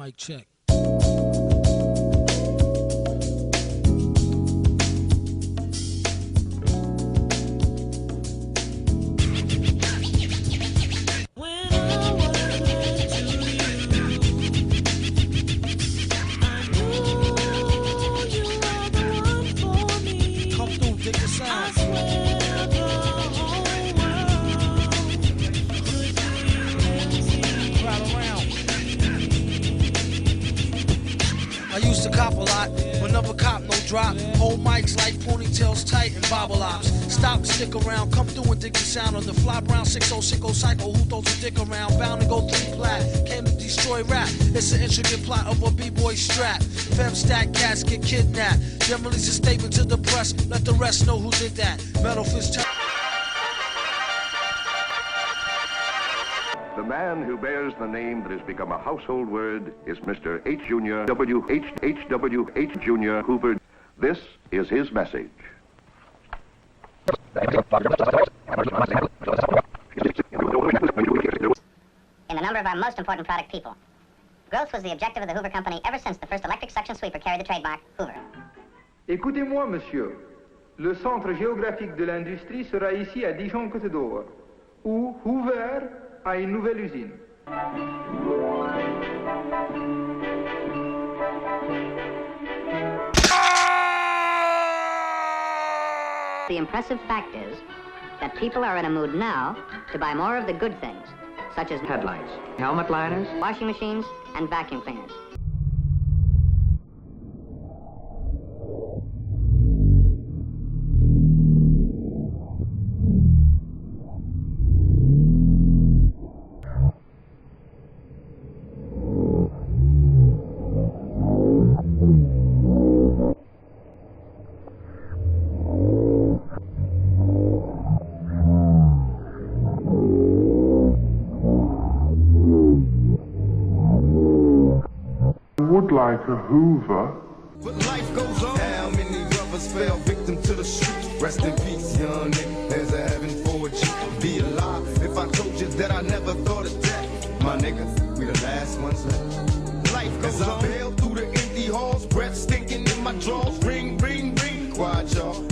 Mic check. Used to cop a lot, but never cop no drop. Hold mics like ponytails tight and bobble ops. Stop, stick around, come through and dig the sound of the fly brown 6060 psycho who throws a dick around. Bound to go 3 plat, came to destroy rap. It's an intricate plot of a b-boy strap. Fem stack cats get kidnapped. Then release a statement to the press, let the rest know who did that. Metal fist. The man who bears the name that has become a household word is Mr. H. Jr. W. Jr. Hoover. This is his message. In a number of our most important product people. Growth was the objective of the Hoover Company ever since the first electric suction sweeper carried the trademark Hoover. Écoutez-moi, monsieur. Le centre géographique de l'industrie sera ici à Dijon-Côte d'Or, où Hoover a une nouvelle usine. The impressive fact is that people are in a mood now to buy more of the good things, such as headlights, helmet liners, washing machines, and vacuum cleaners. Would like a Hoover. But life goes on. How many brothers fell victim to the streets? Rest in peace, young nigga. There's a heaven for a G. Be alive if I told you that I never thought of death. My nigga, we the last ones left. Life goes on. As I bail through the empty halls, breath stinking in my drawers. Ring, ring, ring. Quiet, y'all.